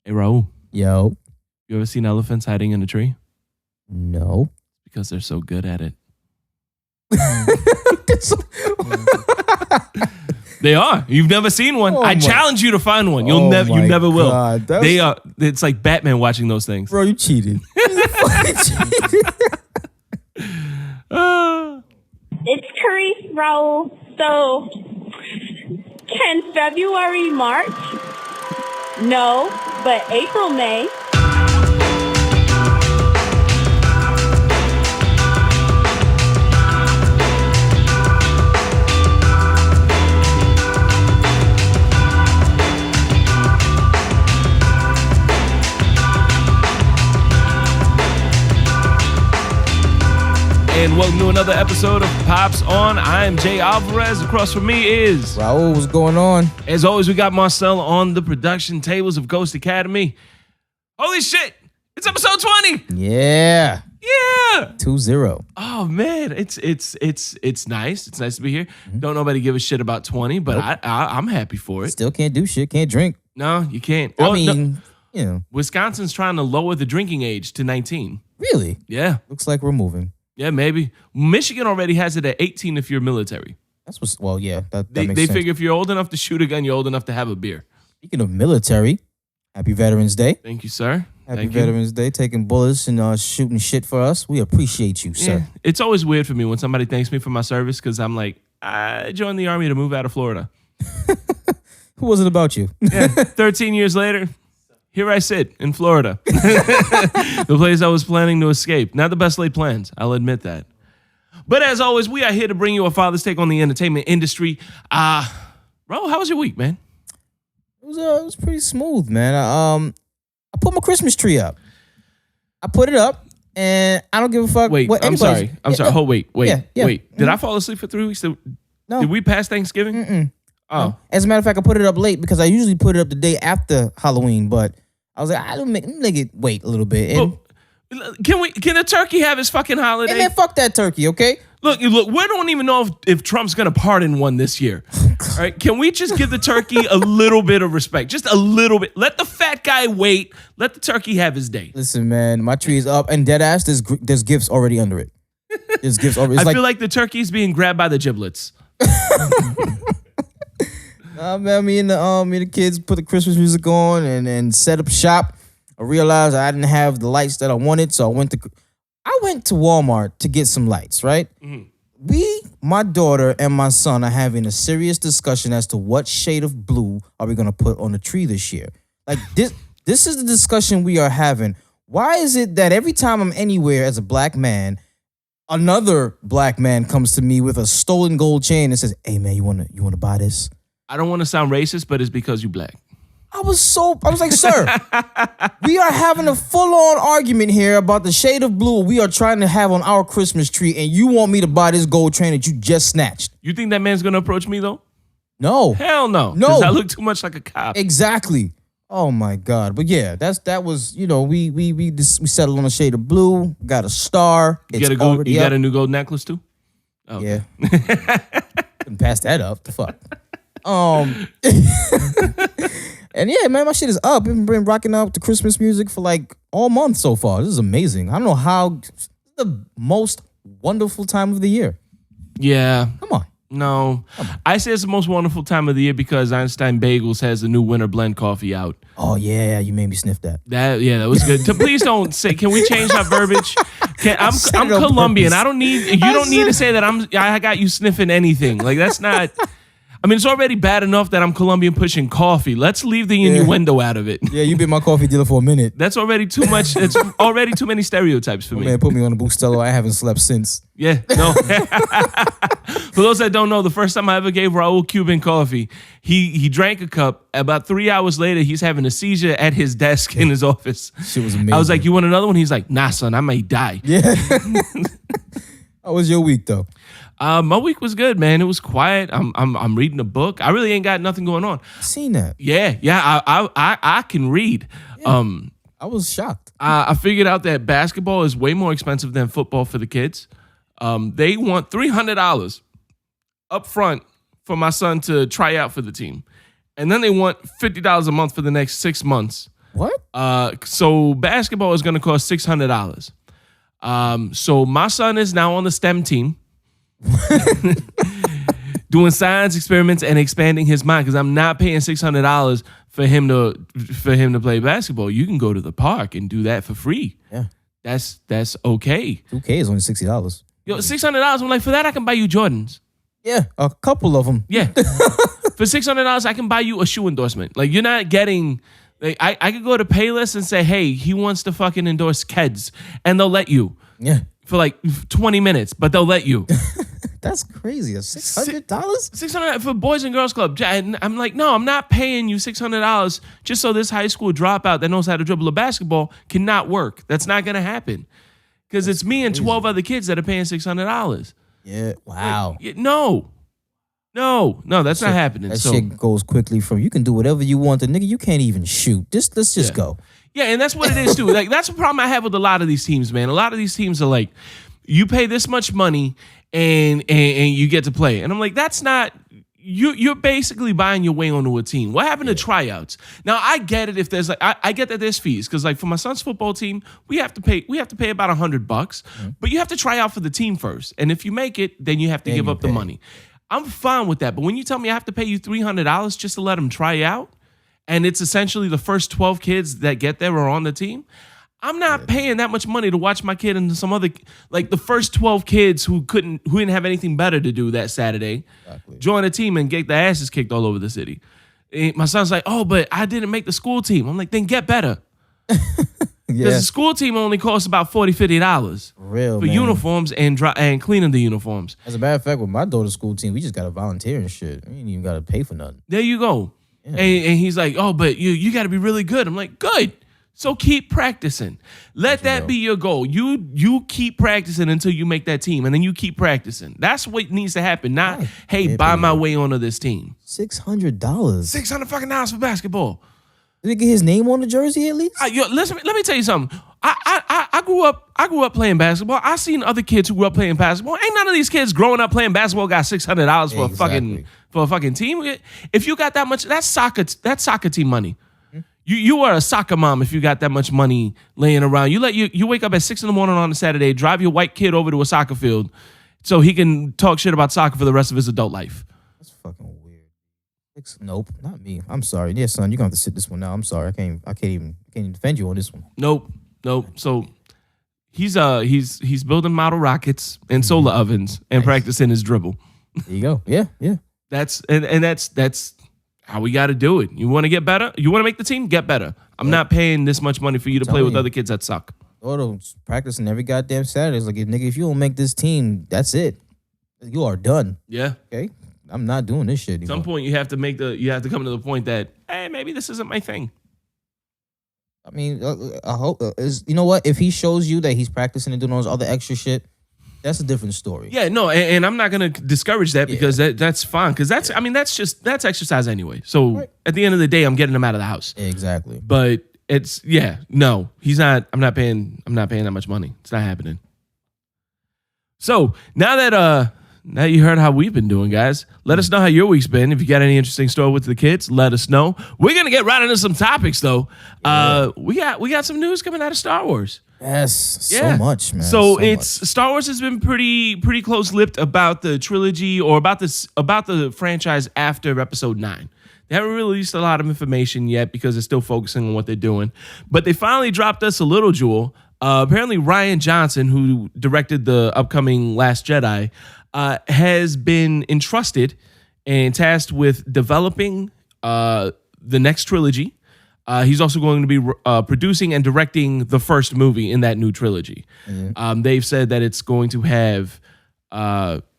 Hey, Raul, Yo. you ever seen elephants hiding in a tree? No. Because they're so good at it. They are. You've never seen one. I challenge you to find one. You never will. They are. It's like Batman watching those things. Bro, you cheated. It's Curry, Raul. So, can February March? No, but April May. And welcome to another episode of Pops On. I am Jay Alvarez. Across from me is Raul. What's going on? As always, we got Marcel on the production tables of Ghost Academy. Holy shit! It's episode 20. Yeah. 2-0. Oh man, it's nice. It's nice to be here. Don't nobody give a shit about 20, but I'm happy for it. Still can't do shit. Can't drink. No, you can't. You know. Wisconsin's trying to lower the drinking age to 19. Really? Yeah. Looks like we're moving. Yeah, maybe. Michigan already has it at 18 if you're military. That's what's, well, yeah, that They makes sense. figure if you're old enough to shoot a gun, you're old enough to have a beer. Speaking of military, happy Veterans Day. Thank you, sir. Happy Veterans Day, taking bullets and shooting shit for us. We appreciate you, sir. Yeah. It's always weird for me when somebody thanks me for my service because I'm like, I joined the Army to move out of Florida. Who was it about you? Yeah, 13 years later, here I sit in Florida. The place I was planning to escape. Not the best laid plans, I'll admit that. But as always, we are here to bring you a father's take on the entertainment industry. Raul, how was your week, man? It was pretty smooth, man. I put my Christmas tree up. I put it up, and I don't give a fuck. Wait, what I'm sorry. Wait. Yeah. Did I fall asleep for 3 weeks? No. Did we pass Thanksgiving? Mm-mm. Oh. No. As a matter of fact, I put it up late because I usually put it up the day after Halloween, but I was like, let me make it wait a little bit. And, Can the turkey have his fucking holiday? and then fuck that turkey, okay? Look, we don't even know if Trump's going to pardon one this year. All right, can we just give the turkey a little bit of respect? Just a little bit. Let the fat guy wait. Let the turkey have his day. Listen, man, my tree is up, and dead ass, there's gifts already under it. There's gifts already. I feel like the turkey's being grabbed by the giblets. Man, me and the kids put the Christmas music on and set up shop. I realized I didn't have the lights that I wanted, so I went to Walmart to get some lights, right? Mm-hmm. My daughter and my son are having a serious discussion as to what shade of blue are we gonna put on the tree this year. Like this is the discussion we are having. Why is it that every time I'm anywhere as a black man, another black man comes to me with a stolen gold chain and says, "Hey man, you wanna buy this?" I don't want to sound racist, but it's because you black. I was like, sir, we are having a full-on argument here about the shade of blue we are trying to have on our Christmas tree, and you want me to buy this gold chain that you just snatched. You think that man's going to approach me, though? No. Hell no. No. Because I look too much like a cop. Exactly. Oh, my God. But, yeah, that was, we settled on a shade of blue, got a star. You got a new gold necklace, too? Oh, yeah. Couldn't pass that up. The fuck? And yeah, man, my shit is up. I've been rocking out the Christmas music for like all month so far. This is amazing. I don't know how. It's the most wonderful time of the year. Yeah. Come on. No. I say it's the most wonderful time of the year because Einstein Bagels has a new winter blend coffee out. Oh, yeah. You made me sniff that. That was good. Please don't say, can we change our verbiage? I'm Colombian. You don't need to say that I got you sniffing anything. Like, that's not. I mean, it's already bad enough that I'm Colombian pushing coffee. Let's leave the innuendo out of it. Yeah, you've been my coffee dealer for a minute. That's already too much. It's already too many stereotypes for me. Man, put me on a Bustelo. I haven't slept since. Yeah, no. For those that don't know, the first time I ever gave Raul Cuban coffee, he drank a cup. About 3 hours later, he's having a seizure at his desk in his office. Shit was amazing. I was like, "You want another one?" He's like, "Nah, son, I may die." Yeah. How was your week, though? My week was good, man. It was quiet. I'm reading a book. I really ain't got nothing going on. I seen that. Yeah. I can read. Yeah. I was shocked. I figured out that basketball is way more expensive than football for the kids. They want $300 up front for my son to try out for the team, and then they want $50 a month for the next 6 months. What? So basketball is going to cost $600. So my son is now on the STEM team. Doing science experiments and expanding his mind because I'm not paying $600 for him to play basketball. You can go to the park and do that for free. Yeah. That's okay. 2K is only $60. Yo, $600, I'm like, for that I can buy you Jordans. Yeah, a couple of them. Yeah. For $600 I can buy you a shoe endorsement. Like, you're not getting, like, I could go to Payless and say, hey, he wants to fucking endorse Keds, and they'll let you. Yeah. For like 20 minutes, but they'll let you. That's crazy. $600? $600 for Boys and Girls Club. And I'm like, no, I'm not paying you $600 just so this high school dropout that knows how to dribble a basketball cannot work. That's not going to happen. Because it's me and 12 other kids that are paying $600. Yeah. Wow. Like, no, that's not happening. That shit goes quickly from you can do whatever you want. The nigga, you can't even shoot. Let's just go. Yeah, and that's what it is too. Like, that's the problem I have with a lot of these teams, man. A lot of these teams are like, you pay this much money and you get to play. And I'm like, that's not, you're basically buying your way onto a team. What happened to tryouts? Now, I get it if there's like, I get that there's fees. Because like for my son's football team, we have to pay about $100, but you have to try out for the team first. And if you make it, then you have to give up the money. I'm fine with that. But when you tell me I have to pay you $300 just to let them try out, and it's essentially the first 12 kids that get there are on the team, I'm not paying that much money to watch my kid and some other, like the first 12 kids who didn't have anything better to do that Saturday, join a team and get their asses kicked all over the city. And my son's like, oh, but I didn't make the school team. I'm like, then get better. Because the school team only costs about $40, $50 for uniforms and cleaning the uniforms. As a matter of fact, with my daughter's school team, we just got to volunteer and shit. We ain't even got to pay for nothing. There you go. Yeah. And he's like, oh, but you got to be really good. I'm like, good. So keep practicing. Let that be your goal. You keep practicing until you make that team, and then you keep practicing. That's what needs to happen. Not, hey, buy my way onto this team. $600. $600 for basketball. Did he get his name on the jersey at least? Listen, let me tell you something. I grew up playing basketball. I seen other kids who grew up playing basketball. Ain't none of these kids growing up playing basketball got $600 for a fucking team. If you got that much, that's soccer team money. You are a soccer mom if you got that much money laying around. You wake up at 6 a.m. on a Saturday, drive your white kid over to a soccer field so he can talk shit about soccer for the rest of his adult life. That's fucking weird. Nope, not me. I'm sorry. Yeah, son, you're gonna have to sit this one out. I'm sorry. I can't even defend you on this one. Nope. So he's building model rockets and solar ovens and practicing his dribble. There you go. Yeah. That's how we got to do it. You want to get better? You want to make the team? Get better. I'm not paying this much money for you to play with other kids that suck. Daughter's practicing every goddamn Saturday. It's like, nigga, if you don't make this team, that's it. You are done. Yeah. Okay. I'm not doing this shit anymore. At some point, you have to come to the point that, hey, maybe this isn't my thing. I mean, I hope you know what? If he shows you that he's practicing and doing all this other extra shit, that's a different story. Yeah, no, and I'm not gonna discourage that because that's fine. Because that's exercise anyway. So at the end of the day, I'm getting him out of the house. Exactly. But he's not. I'm not paying that much money. It's not happening. So now you heard how we've been doing, guys. Let us know how your week's been. If you got any interesting story with the kids, let us know. We're gonna get right into some topics though. Yeah. We got some news coming out of Star Wars. Yes, so much, man. Star Wars has been pretty close-lipped about the trilogy or about the franchise after Episode 9. They haven't released a lot of information yet because they're still focusing on what they're doing. But they finally dropped us a little jewel. Apparently, Rian Johnson, who directed the upcoming Last Jedi, has been entrusted and tasked with developing the next trilogy. He's also going to be producing and directing the first movie in that new trilogy. Mm-hmm. They've said that it's going to have,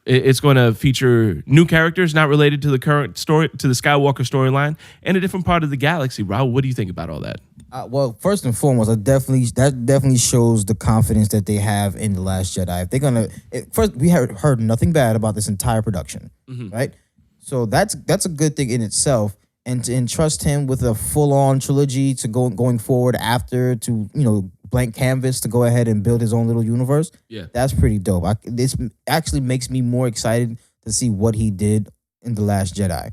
it's going to feature new characters not related to the current story, to the Skywalker storyline, and a different part of the galaxy. Raul, what do you think about all that? Well, first and foremost, that definitely shows the confidence that they have in The Last Jedi. If they're gonna, first we heard nothing bad about this entire production, right? So that's a good thing in itself. And to entrust him with a full-on trilogy to going forward after to, blank canvas to go ahead and build his own little universe. Yeah, that's pretty dope. This actually makes me more excited to see what he did in The Last Jedi.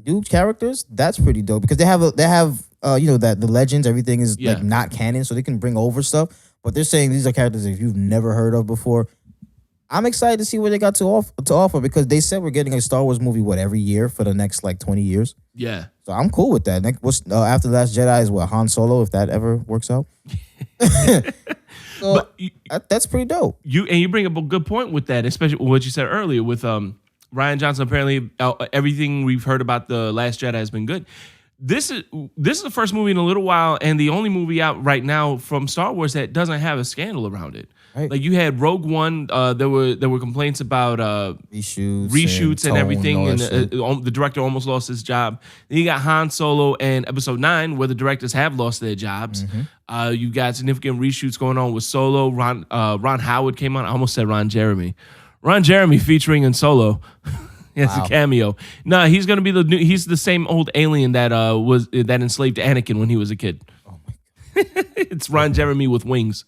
New characters, that's pretty dope because that the legends, everything is like not canon, so they can bring over stuff. But they're saying these are characters that you've never heard of before. I'm excited to see what they got to offer because they said we're getting a Star Wars movie every year for the next like 20 years. Yeah. So I'm cool with that. What's after the Last Jedi is what, Han Solo, if that ever works out. So that's pretty dope. You bring up a good point with that, especially what you said earlier with Rian Johnson. Apparently, everything we've heard about the Last Jedi has been good. This is the first movie in a little while, and the only movie out right now from Star Wars that doesn't have a scandal around it. Right. Like you had Rogue One, there were complaints about reshoots and everything, and the director almost lost his job. Then you got Han Solo and Episode 9, where the directors have lost their jobs. Mm-hmm. You got significant reshoots going on with Solo. Ron Howard came on. I almost said Ron Jeremy. Ron Jeremy featuring in Solo. He has a cameo. No, he's gonna be he's the same old alien that enslaved Anakin when he was a kid. Oh my god! It's Ron Jeremy with wings.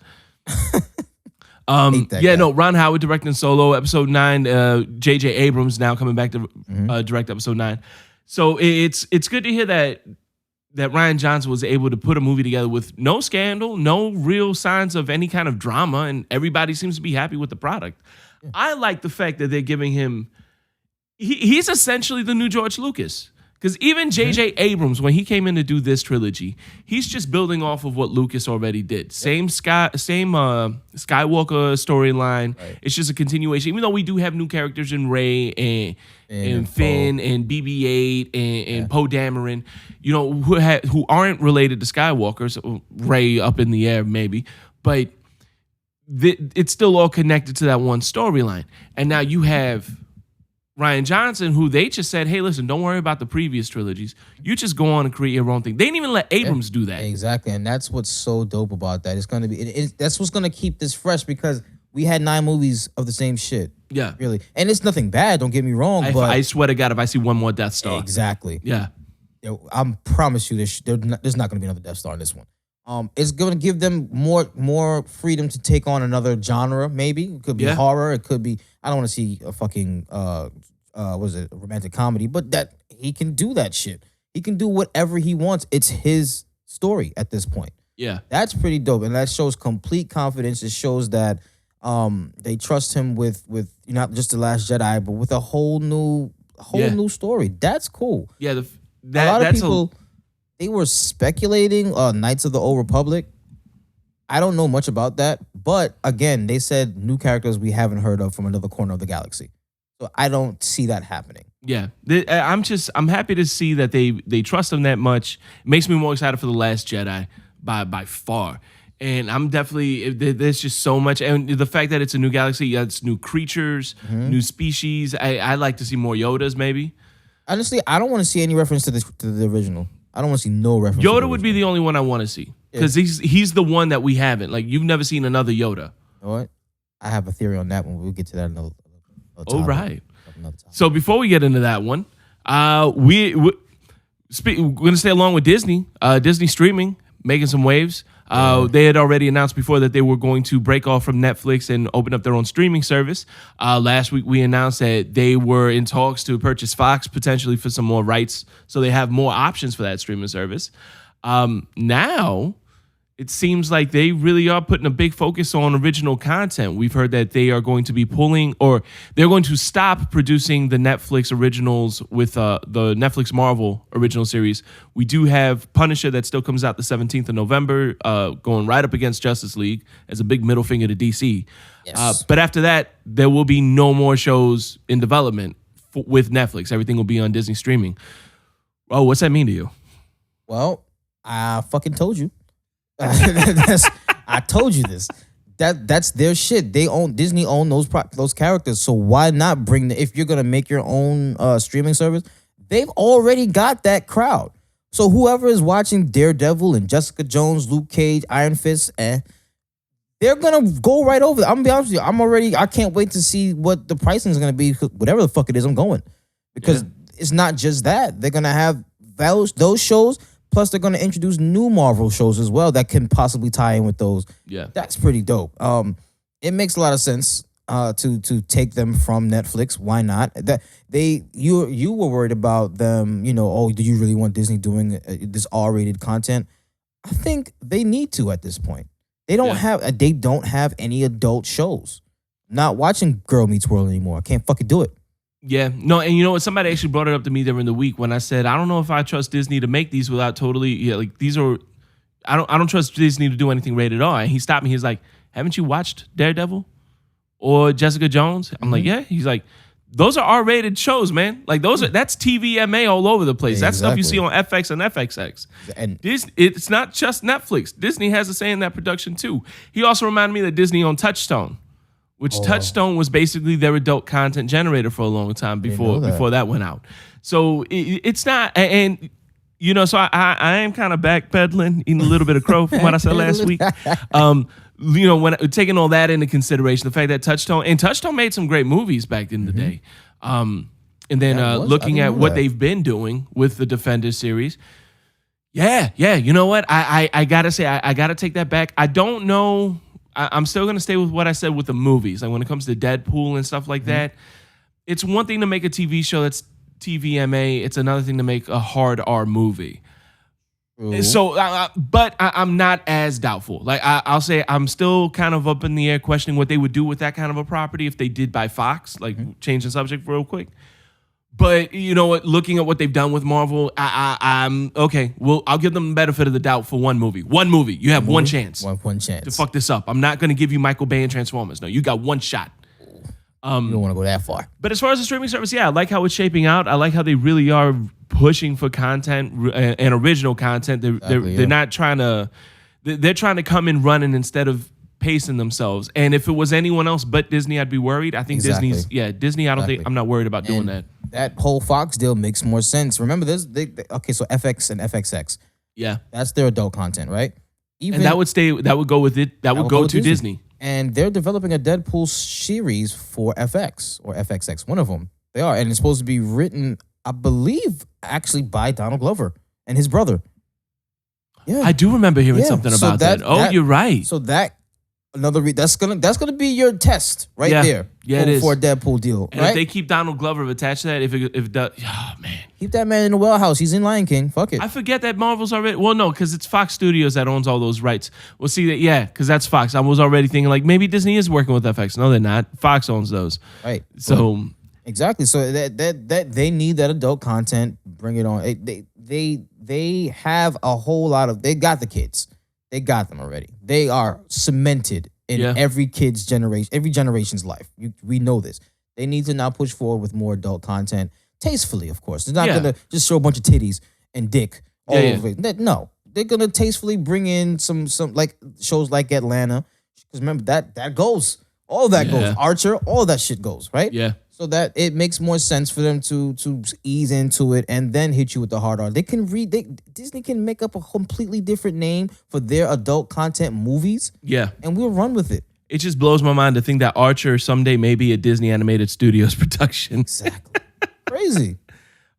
Ron Howard directing Solo. Episode 9. J.J. Abrams now coming back to direct Episode 9. So it's good to hear that Rian Johnson was able to put a movie together with no scandal, no real signs of any kind of drama, and everybody seems to be happy with the product. Yeah. I like the fact that they're giving him. He's essentially the new George Lucas. Because even J.J. Abrams, when he came in to do this trilogy, he's just building off of what Lucas already did. Same Skywalker storyline. Right. It's just a continuation. Even though we do have new characters in Rey and Finn and BB-8 and Poe Dameron, who aren't related to Skywalkers. Rey up in the air maybe, but it's still all connected to that one storyline. And now you have Rian Johnson, who they just said, hey, listen, don't worry about the previous trilogies. You just go on and create your own thing. They didn't even let Abrams do that. Exactly, and that's what's so dope about that. It's going to be, that's what's going to keep this fresh because we had 9 movies of the same shit. Yeah. Really. And it's nothing bad, don't get me wrong. But I swear to God, if I see one more Death Star. Exactly. Yeah. I promise you there's not going to be another Death Star in this one. It's going to give them more freedom to take on another genre, maybe. It could be horror. It could be, I don't want to see a fucking, a romantic comedy, but that he can do that shit. He can do whatever he wants. It's his story at this point. Yeah. That's pretty dope. And that shows complete confidence. It shows that they trust him with not just The Last Jedi, but with a whole new story. That's cool. Yeah. A lot of people... They were speculating Knights of the Old Republic. I don't know much about that. But again, they said new characters we haven't heard of from another corner of the galaxy. So I don't see that happening. Yeah. I'm happy to see that they trust him that much. It makes me more excited for The Last Jedi by far. And I'm definitely, there's just so much. And the fact that it's a new galaxy, it's new creatures, new species. I like to see more Yodas maybe. Honestly, I don't want to see any reference to the original. I don't want to see no reference. Yoda would be the only one I want to see because he's the one that we haven't. Like you've never seen another Yoda. You know what? I have a theory on that one. We'll get to that another time. Oh right. So before we get into that one, we're going to stay along with Disney. Disney streaming making some waves. They had already announced before that they were going to break off from Netflix and open up their own streaming service. Last week, we announced that they were in talks to purchase Fox potentially for some more rights, so they have more options for that streaming service. Now, it seems like they really are putting a big focus on original content. We've heard that they are going to be they're going to stop producing the Netflix originals with the Netflix Marvel original series. We do have Punisher that still comes out the 17th of November, going right up against Justice League as a big middle finger to DC. Yes. But after that, there will be no more shows in development with Netflix. Everything will be on Disney streaming. Oh, what's that mean to you? Well, I fucking told you. I told you this. That's their shit. Disney own those characters. So why not bring if you're gonna make your own streaming service? They've already got that crowd. So whoever is watching Daredevil and Jessica Jones, Luke Cage, Iron Fist, they're gonna go right over. I'm gonna be honest with you. I can't wait to see what the pricing is gonna be. Whatever the fuck it is, I'm going because it's not just that. They're gonna have those shows. Plus, they're going to introduce new Marvel shows as well that can possibly tie in with those. Yeah. That's pretty dope. It makes a lot of sense. to take them from Netflix. Why not? That you were worried about them. Oh, do you really want Disney doing this R-rated content? I think they need to at this point. They don't have any adult shows. I'm not watching Girl Meets World anymore. I can't fucking do it. Yeah, no, and you know what? Somebody actually brought it up to me during the week when I said I don't know if I trust Disney to make these without totally like these are. I don't trust Disney to do anything rated R. And he stopped me. He's like, haven't you watched Daredevil or Jessica Jones? I'm like, yeah. He's like, those are R-rated shows, man. Like that's TVMA all over the place. Yeah, that's stuff you see on FX and FXX. And It's not just Netflix. Disney has a say in that production too. He also reminded me that Disney owned Touchstone, which Touchstone was basically their adult content generator for a long time before that went out. So it's not and. So I am kind of backpedaling, eating a little bit of crow from what I said last week. When taking all that into consideration, the fact that Touchstone made some great movies back in the day. And then looking at what they've been doing with the Defenders series. Yeah. You know what? I gotta say, I gotta take that back. I don't know. I'm still gonna stay with what I said with the movies. Like when it comes to Deadpool and stuff like that, it's one thing to make a TV show that's TVMA, it's another thing to make a hard R movie. Ooh. So, but I'm not as doubtful. Like I'll say, I'm still kind of up in the air, questioning what they would do with that kind of a property if they did buy Fox. Like, change the subject real quick. But you know what? Looking at what they've done with Marvel, I'm okay. Well, I'll give them the benefit of the doubt for one movie. One movie, you have one chance. One chance to fuck this up. I'm not going to give you Michael Bay and Transformers. No, you got one shot. You don't want to go that far. But as far as the streaming service, I like how it's shaping out. I like how they really are pushing for content and original content. They're not trying to. They're trying to come in running instead of pacing themselves. And if it was anyone else but Disney, I'd be worried. I think Disney's. Yeah, Disney. I don't think. I'm not worried about doing that. That whole Fox deal makes more sense. Remember this? So FX and FXX. Yeah, that's their adult content, right? And that would stay. That would go with it. That would go to Disney. And they're developing a Deadpool series for FX or FXX, one of them. They are. And it's supposed to be written, I believe, actually by Donald Glover and his brother. Yeah. I do remember hearing something about that. Oh, you're right. So that's gonna be your test right there. Yeah, it is. For a Deadpool deal. And right? if they keep Donald Glover attached to that, if it does, oh man. Keep that man in the well house. He's in Lion King. Fuck it. I forget that Marvel's already. Well, no, because it's Fox Studios that owns all those rights. We'll see that. Yeah, because that's Fox. I was already thinking like maybe Disney is working with FX. No, they're not. Fox owns those. Right. So exactly. So that they need that adult content. Bring it on. They have a whole lot of. They got the kids. They got them already. They are cemented in every kid's generation, every generation's life. We know this. They need to now push forward with more adult content. Tastefully, of course. They're not going to just show a bunch of titties and dick all over it. No. They're going to tastefully bring in some like shows like Atlanta. Because remember, that goes. All that goes. Archer, all that shit goes, right? Yeah. So that it makes more sense for them to ease into it and then hit you with the hard R. Disney can make up a completely different name for their adult content movies. Yeah. And we'll run with it. It just blows my mind to think that Archer someday may be a Disney Animated Studios production. Exactly. Crazy.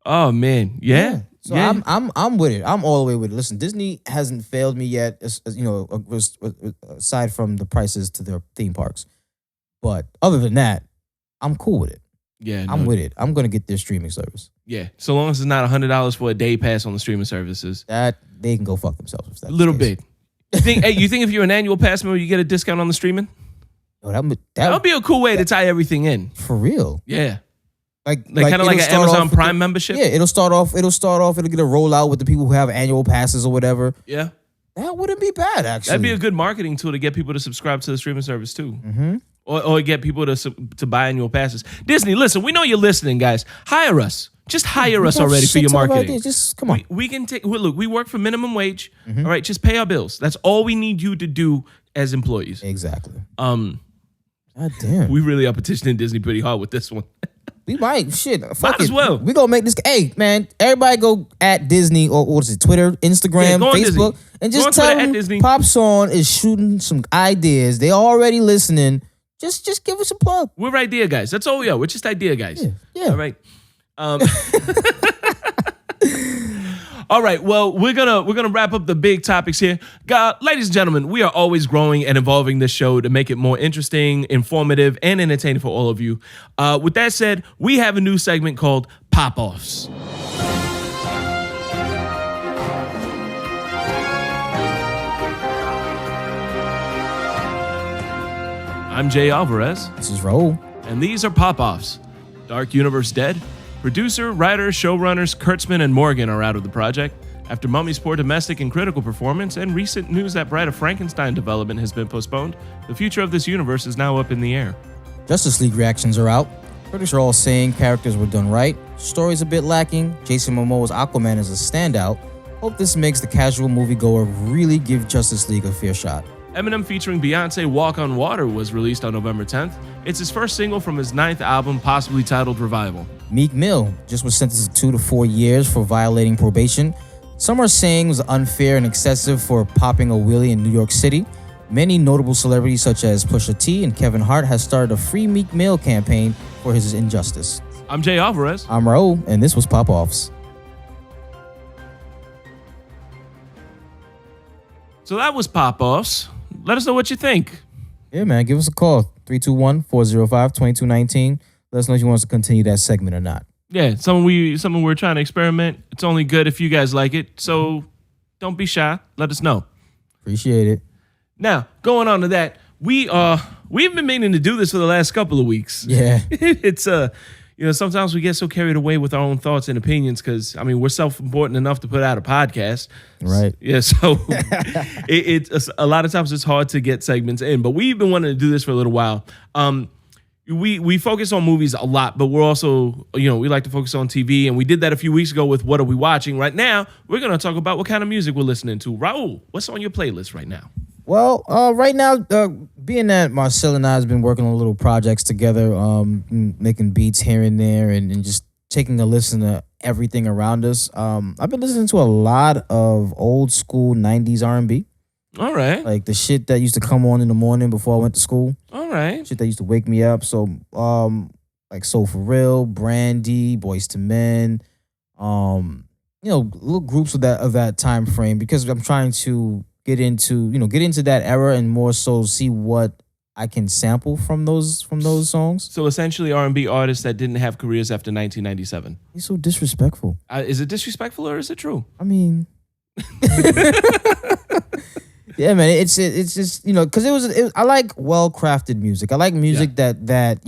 Oh man, yeah. So I'm with it. I'm all the way with it. Listen, Disney hasn't failed me yet. Aside from the prices to their theme parks, but other than that, I'm cool with it. Yeah, I'm with it. I'm gonna get their streaming service. Yeah, so long as it's not $100 for a day pass on the streaming services, that they can go fuck themselves with that. A little bit. You think if you're an annual pass member, you get a discount on the streaming? Oh, that would be a cool way to tie everything in. For real. Yeah. Like kind of like an Amazon Prime membership? Yeah, it'll start off, it'll get a rollout with the people who have annual passes or whatever. Yeah. That wouldn't be bad, actually. That'd be a good marketing tool to get people to subscribe to the streaming service too. Mm-hmm. Or get people to buy annual passes. Disney, listen, we know you're listening, guys. Hire us. Just hire us already for your marketing. Just come on. We can take, look, we work for minimum wage. Mm-hmm. All right, just pay our bills. That's all we need you to do as employees. Exactly. God damn. We really are petitioning Disney pretty hard with this one. We might. Shit. Might as well. We gonna make this. Hey, man, everybody go at Disney or what is it, Twitter, Instagram, Facebook, and just tell them Pop Song is shooting some ideas. They already listening. Just give us a plug. We're idea guys. That's all we are. We're just idea guys. Yeah. All right. All right, well, we're gonna wrap up the big topics here. Ladies and gentlemen, we are always growing and evolving this show to make it more interesting, informative, and entertaining for all of you. With that said, we have a new segment called Pop-Offs. I'm Jay Alvarez. This is Raul. And these are Pop-Offs. Dark Universe Dead. Producer, writer, showrunners Kurtzman and Morgan are out of the project. After Mummy's poor domestic and critical performance and recent news that Bride of Frankenstein development has been postponed, the future of this universe is now up in the air. Justice League reactions are out. Critics are all saying characters were done right. Story's a bit lacking. Jason Momoa's Aquaman is a standout. Hope this makes the casual moviegoer really give Justice League a fair shot. Eminem featuring Beyonce Walk on Water was released on November 10th. It's his first single from his 9th album, possibly titled Revival. Meek Mill just was sentenced to 2 to 4 years for violating probation. Some are saying it was unfair and excessive for popping a wheelie in New York City. Many notable celebrities such as Pusha T and Kevin Hart has started a Free Meek Mill campaign for his injustice. I'm Jay Alvarez. I'm Raul, and this was Pop-Offs. So that was Pop-Offs. Let us know what you think. Yeah, man, give us a call. 321-405-2219. Let us know if you want us to continue that segment or not. Yeah, something we're trying to experiment. It's only good if you guys like it. So don't be shy. Let us know. Appreciate it. Now, going on to that, we've been meaning to do this for the last couple of weeks. Yeah. It's sometimes we get so carried away with our own thoughts and opinions because we're self-important enough to put out a podcast. Right. Yeah, so it's a lot of times it's hard to get segments in, but we've been wanting to do this for a little while. We focus on movies a lot, but we're also, we like to focus on TV, and we did that a few weeks ago with What Are We Watching? Right now, we're going to talk about what kind of music we're listening to. Raul, what's on your playlist right now? Well, right now, being that Marcel and I has been working on little projects together, making beats here and there, and just taking a listen to everything around us, I've been listening to a lot of old school 90s R&B. All right. Like the shit that used to come on in the morning before I went to school. All right. Shit that used to wake me up. So, like Soul For Real, Brandy, Boys to Men, little groups of that time frame, because I'm trying to get into that era and more so see what I can sample from those songs. So essentially R&B artists that didn't have careers after 1997. He's so disrespectful. Is it disrespectful or is it true? I mean, yeah, man. It's just because I like well-crafted music. I like music that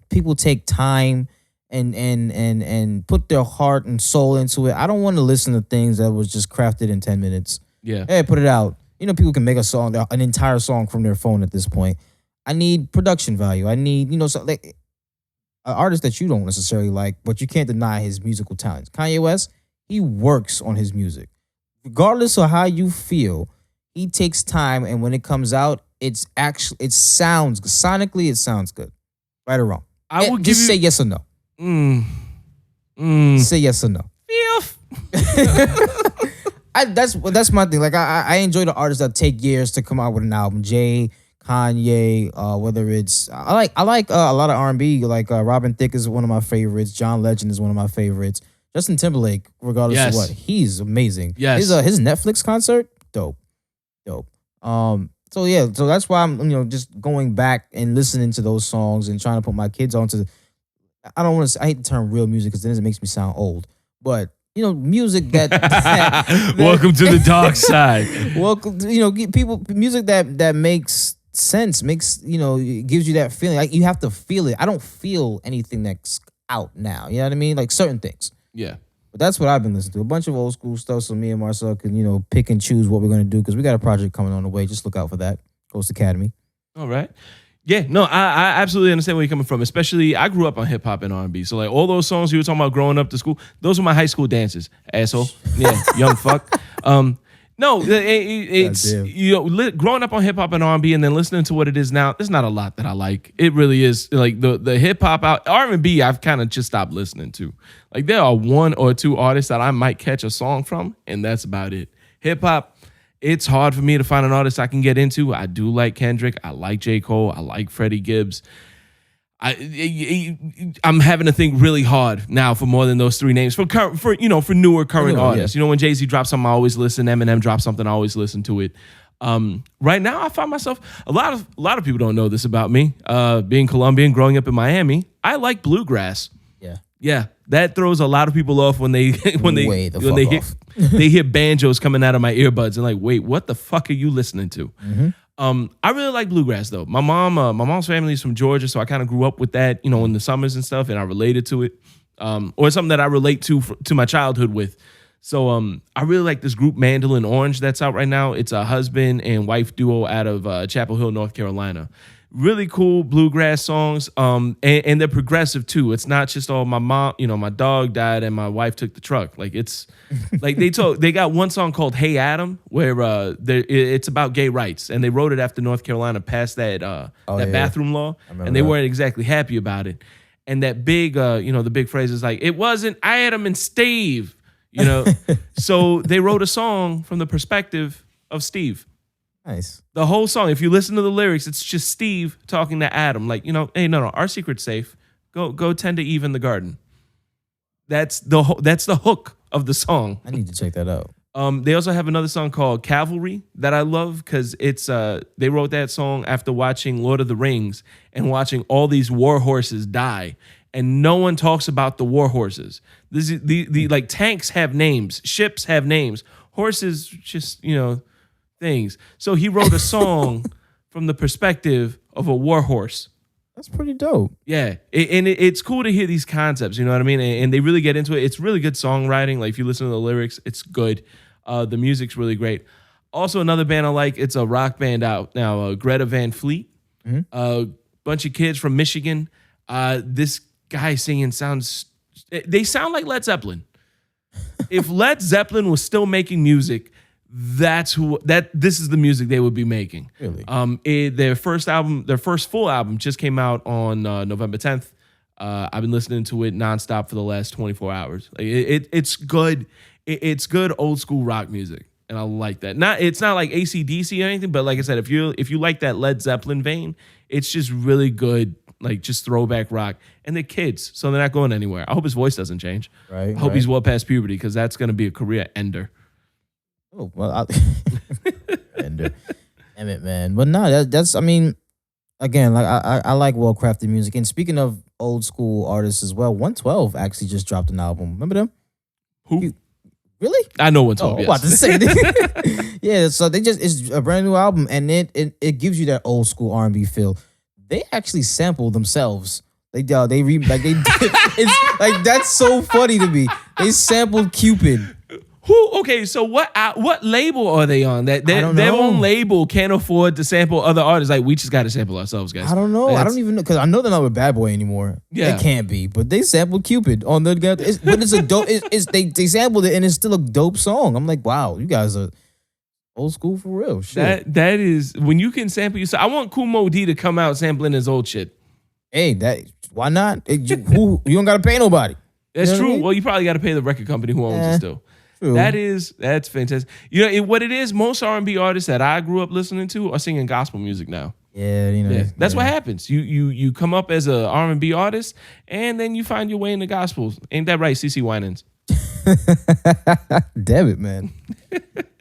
people take time and put their heart and soul into it. I don't want to listen to things that was just crafted in 10 minutes. Yeah. Hey, put it out. People can make a song, an entire song from their phone at this point. I need production value. I need, an artist that you don't necessarily like, but you can't deny his musical talents. Kanye West, he works on his music. Regardless of how you feel, he takes time, and when it comes out, it sounds good. Right or wrong? I will just say yes or no. Say yes or no. That's my thing. Like I enjoy the artists that take years to come out with an album. Jay, Kanye, whether it's I like a lot of R&B. Like Robin Thicke is one of my favorites. John Legend is one of my favorites. Justin Timberlake, regardless of what, he's amazing. Yes. His Netflix concert, dope. So that's why I'm just going back and listening to those songs and trying to put my kids onto. I hate the term real music because then it makes me sound old, but music that welcome to the dark side. Welcome to, people music that makes sense, gives you that feeling. Like you have to feel it. I don't feel anything that's out now. You know what I mean? Like certain things. Yeah. But that's what I've been listening to. A bunch of old school stuff, so me and Marcel can, pick and choose what we're going to do, because we got a project coming on the way. Just look out for that. Coast Academy. All right. Yeah, no, I absolutely understand where you're coming from. Especially, I grew up on hip hop and R&B. So, like, all those songs you were talking about growing up to school, those were my high school dances, asshole. Yeah, young fuck. No, it's growing up on hip hop and R&B and then listening to what it is now. There's not a lot that I like. It really is like the hip hop out R&B. I've kind of just stopped listening to. Like there are one or two artists that I might catch a song from, and that's about it. Hip hop, it's hard for me to find an artist I can get into. I do like Kendrick. I like J. Cole. I like Freddie Gibbs. I'm having to think really hard now for more than those three names for newer current artists. Yeah. When Jay-Z drops something, I always listen. Eminem drops something, I always listen to it. Right now, I find myself a lot of people don't know this about me. Being Colombian, growing up in Miami, I like bluegrass. Yeah, that throws a lot of people off when they hear banjos coming out of my earbuds and like, wait, what the fuck are you listening to? Mm-hmm. I really like bluegrass though. My mom's family is from Georgia, so I kind of grew up with that, in the summers and stuff, and I related to it, or something that I relate to my childhood with. So I really like this group Mandolin Orange that's out right now. It's a husband and wife duo out of Chapel Hill, North Carolina. Really cool bluegrass songs, and they're progressive too. It's not just my mom, my dog died and my wife took the truck. Like it's like they got one song called "Hey Adam" where it's about gay rights, and they wrote it after North Carolina passed that bathroom law, and they weren't exactly happy about it. And that big, the big phrase is like, "It wasn't Adam and Steve," So they wrote a song from the perspective of Steve. Nice. The whole song, if you listen to the lyrics, it's just Steve talking to Adam. Like, hey, no, our secret's safe. Go tend to Eve in the garden. That's the hook of the song. I need to check that out. They also have another song called Cavalry that I love because it's they wrote that song after watching Lord of the Rings and watching all these war horses die. And no one talks about the war horses. This is the like tanks have names, ships have names, horses just, things. So he wrote a song from the perspective of a war horse. That's pretty dope. Yeah, it's cool to hear these concepts, you know what I mean? And they really get into it. It's really good songwriting. Like if you listen to the lyrics, it's good. The music's really great. Also, another band I like, it's a rock band out now, Greta Van Fleet. Mm-hmm. Bunch of kids from Michigan. This guy singing they sound like Led Zeppelin. If Led Zeppelin was still making music, this is the music they would be making. Really? Their first full album just came out on November 10th. I've been listening to it nonstop for the last 24 hours. It's good. It's good old school rock music, and I like that. It's not like AC/DC or anything, but like I said, if you like that Led Zeppelin vein, it's just really good, like just throwback rock. And they're kids, so they're not going anywhere. I hope his voice doesn't change. Right. I hope he's well past puberty because that's going to be a career ender. Oh, well, Damn it, man. But no, that's, I mean, again, like I like well-crafted music. And speaking of old school artists as well, 112 actually just dropped an album. Remember them? Who? Really? I know 112, yes. About to say that. Yeah, so it's a brand new album, and it gives you that old school R&B feel. They actually sample themselves. It's like, that's so funny to me. They sampled Cupid. Okay, so what label are they on? That I don't know. Their own label can't afford to sample other artists. Like, we just got to sample ourselves, guys. I don't know. I don't even know, because I know they're not with Bad Boy anymore. Yeah, it can't be. But they sampled Cupid on the. But it's a dope. They sampled it, and it's still a dope song. I'm like, wow, you guys are old school for real. Shit. That is when you can sample yourself. I want Kumo D to come out sampling his old shit. Hey, why not? You don't gotta pay nobody. That's true. I mean? Well, you probably got to pay the record company who owns it still. True. That's fantastic. What it is, most R&B artists that I grew up listening to are singing gospel music now. Yeah, that's what happens. You come up as a R&B artist, and then you find your way into gospels. Ain't that right, CeCe Winans? Damn it, man.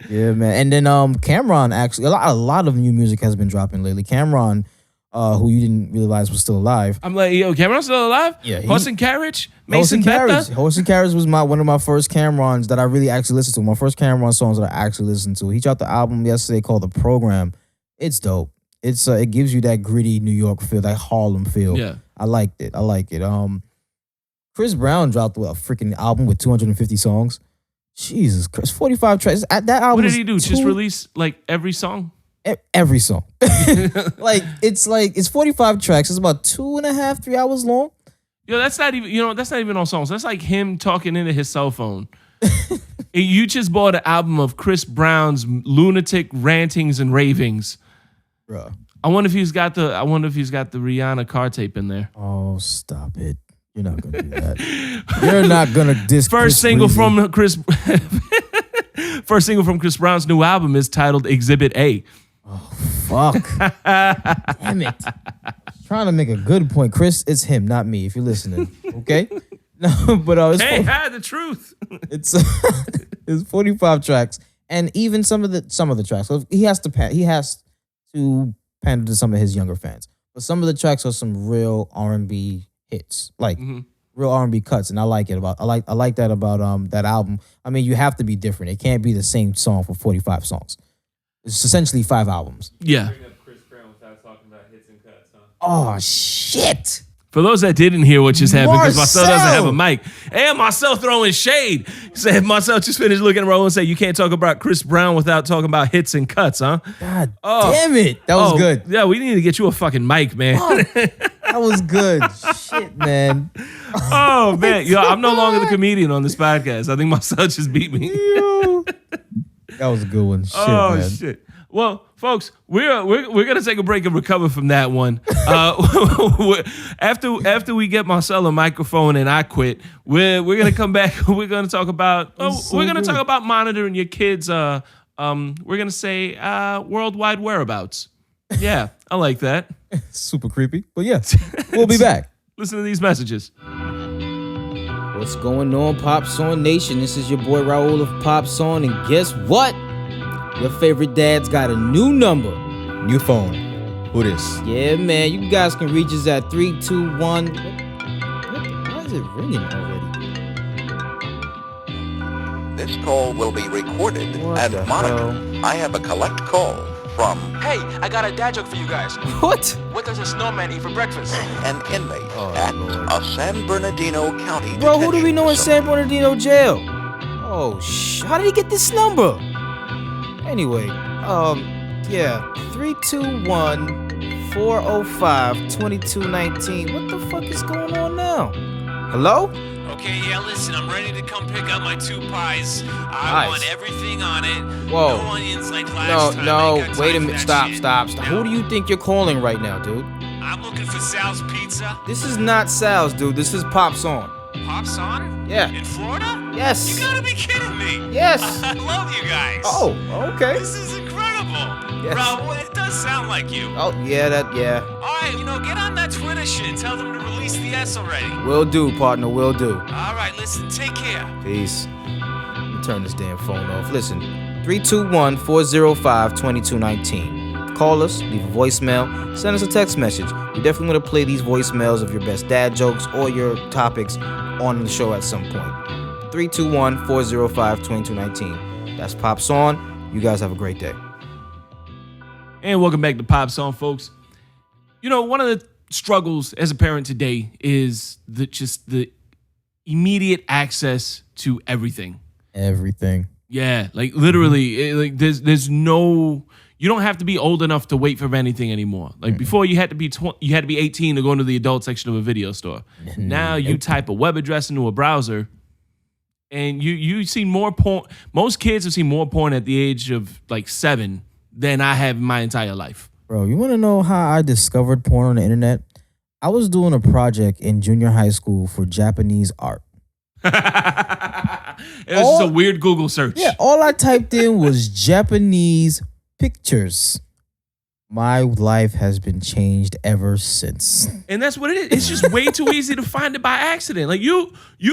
Yeah, man. And then Cameron, actually, a lot of new music has been dropping lately. Cameron, who you didn't realize was still alive. I'm like, yo, Cameron's still alive? Yeah. Horse and Carriage? Mason Bethel? Horse and Carriage was one of my first Camerons that I really actually listened to. My first Cameron songs that I actually listened to. He dropped the album yesterday called The Program. It's dope. It's it gives you that gritty New York feel, that Harlem feel. Yeah. I liked it. Chris Brown dropped a freaking album with 250 songs. Jesus Christ, 45 tracks. That album. What did he do? Just release like every song? Every song. It's 45 tracks. It's about 2.5, 3 hours long. Yo, that's not even on songs. That's like him talking into his cell phone. You just bought an album of Chris Brown's lunatic rantings and ravings. Bro. I wonder if he's got the Rihanna car tape in there. Oh, stop it. You're not gonna do that. You're not gonna diss. First single from Chris Brown's new album is titled Exhibit A. Oh, fuck. Damn it. trying to make a good point. Chris, it's him, not me, if you're listening. Okay? No, but hey, hide the truth. It's 45 tracks. And even some of the tracks. So he has to pander to some of his younger fans. But some of the tracks are some real R&B hits. Like real R&B cuts. And I like it I like that about that album. I mean, you have to be different. It can't be the same song for 45 songs. It's essentially 5 albums. Yeah. Oh, shit. For those that didn't hear what just happened, because Marcel doesn't have a mic. And Marcel throwing shade. Said Marcel just finished looking at Raul and said, you can't talk about Chris Brown without talking about hits and cuts, huh? God damn it. That was good. Yeah, we need to get you a fucking mic, man. That was good. Shit, man. Oh, man. Yo, I'm no longer the comedian on this podcast. I think Marcel just beat me. That was a good one. Shit, man. Shit. Well, folks, we're gonna take a break and recover from that one. After we get Marcel a microphone and I quit, we're gonna come back. We're gonna talk about talk about monitoring your kids. We're gonna say worldwide whereabouts. Yeah, I like that. Super creepy, but yes, we'll be back. Listen to these messages. What's going on, Pop Song Nation? This is your boy Raul of Pop Song, and guess what? Your favorite dad's got a new number. New phone. Who this? Yeah, man. You guys can reach us at 321. Why is it ringing already? This call will be recorded and monitored. I have a collect call from... Hey, I got a dad joke for you guys. What? What does a snowman eat for breakfast? an inmate at a San Bernardino County Bro, who do we know in detention San Bernardino jail? Oh, how did he get this number? Anyway, 321-405-2219. What the fuck is going on now? Hello? Okay, yeah, listen, I'm ready to come pick up my 2 pies. I Nice. want everything on it. Whoa. No onions like last time. I No, ain't got wait a time for minute. that Stop. shit. Who do you think you're calling right now, dude? I'm looking for Sal's Pizza. This is not Sal's, dude. This is Pop Song. Pops on? Yeah. In Florida? Yes. You gotta be kidding me. Yes. I love you guys. Oh, okay. This is incredible. Yes. Raul, it does sound like you. Oh, yeah. All right, get on that Twitter shit. Tell them to release the S already. Will do, partner. Will do. All right, listen, take care. Peace. Let me turn this damn phone off. Listen, 321-405-2219. Call us, leave a voicemail, send us a text message. We definitely want to play these voicemails of your best dad jokes or your topics on the show at some point. 321-405-2219. That's Pop Song. You guys have a great day. And welcome back to Pop Song, folks. One of the struggles as a parent today is the immediate access to everything. Everything. Yeah, like literally, there's no. You don't have to be old enough to wait for anything anymore. Like before, you had to be 18 to go into the adult section of a video store. Now you type a web address into a browser, and you see more porn. Most kids have seen more porn at the age of like 7 than I have in my entire life. Bro, you want to know how I discovered porn on the internet? I was doing a project in junior high school for Japanese art. It was just a weird Google search. Yeah, all I typed in was Japanese pictures. My life has been changed ever since. And that's what it is. It's just way too easy to find it by accident. Like you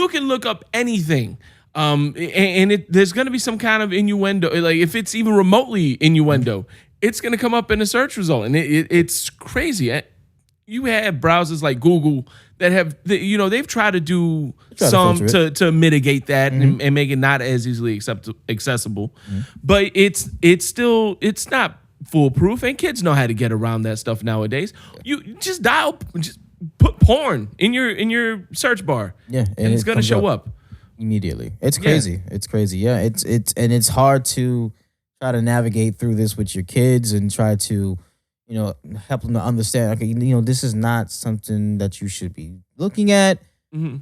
can look up anything. There's going to be some kind of innuendo. Like if it's even remotely innuendo, it's going to come up in a search result. And it's crazy. You have browsers like Google that have, they've tried to do some to mitigate that and make it not as easily accessible. But it's not foolproof, and kids know how to get around that stuff nowadays. You just put porn in your search bar. Yeah, and it's gonna show up immediately. It's crazy. Yeah. It's crazy. Yeah, it's hard to try to navigate through this with your kids and try to help them to understand. Okay, this is not something that you should be looking at. Mm-hmm.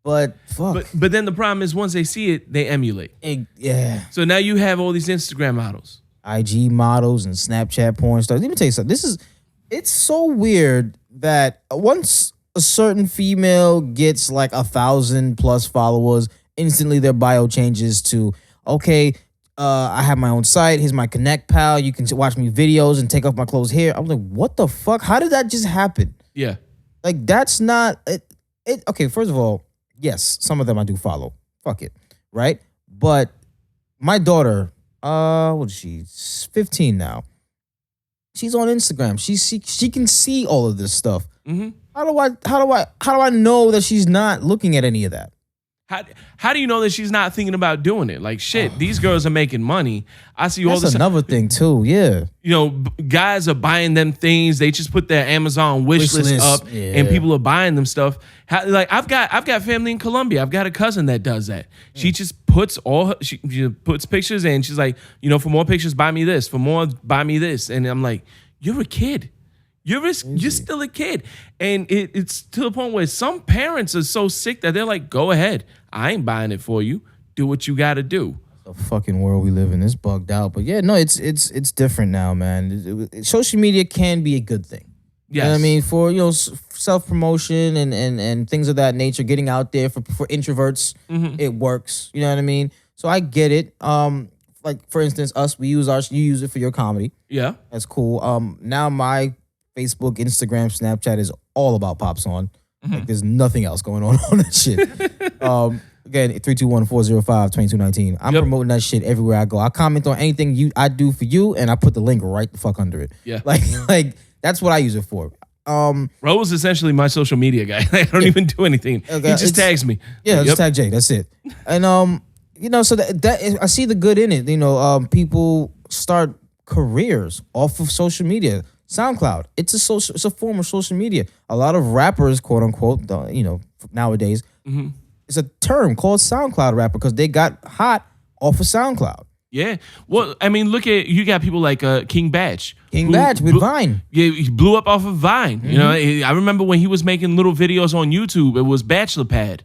But fuck. But then the problem is once they see it, they emulate. Yeah. So now you have all these Instagram models, IG models, and Snapchat porn stars. Let me tell you something. It's so weird that once a certain female gets like 1,000+ followers, instantly their bio changes to, okay, I have my own site. Here's my Connect pal. You can watch me videos and take off my clothes here. I'm like, what the fuck? How did that just happen? Yeah. Like that's not it. Okay, first of all, yes, some of them I do follow. Fuck it, right? But my daughter, what is she? 15 now. She's on Instagram. She can see all of this stuff. Mm-hmm. How do I know that she's not looking at any of that? How do you know that she's not thinking about doing it? Like, shit, these girls are making money. I see all That's this. another thing too. Yeah. You know, guys are buying them things. They just put their Amazon wish list up, and people are buying them stuff. Like, I've got family in Colombia. I've got a cousin that does that. She just puts she puts pictures in. She's like, you know, for more pictures, buy me this. For more, buy me this. And I'm like, you're a kid. You're still a kid. And it's to the point where some parents are so sick that they're like, go ahead. I ain't buying it for you. Do what you got to do. The fucking world we live in is bugged out. But yeah, no, it's different now, man. Social media can be a good thing. Yes. You know what I mean? For, you know, self-promotion and things of that nature, getting out there for introverts, it works. You know what I mean? So I get it. Like, for instance, you use it for your comedy. Yeah. That's cool. Now my Facebook, Instagram, Snapchat is all about Pop Song. Like, there's nothing else going on that shit. Again, 321-405-2219. I'm promoting that shit everywhere I go. I comment on anything I do for you, and I put the link right the fuck under it. Yeah. Like that's what I use it for. Raul's essentially my social media guy. I don't even do anything. He just tags me. Yeah, just tag Jay. That's it. And you know, so that I see the good in it. You know, people start careers off of social media. SoundCloud, it's a form of social media. A lot of rappers, quote unquote, you know, nowadays, it's a term called SoundCloud rapper because they got hot off of SoundCloud. Yeah. Well, I mean, look at, you got people like King Batch. With Vine. Yeah, he blew up off of Vine. You know, I remember when he was making little videos on YouTube, it was Bachelor Pad.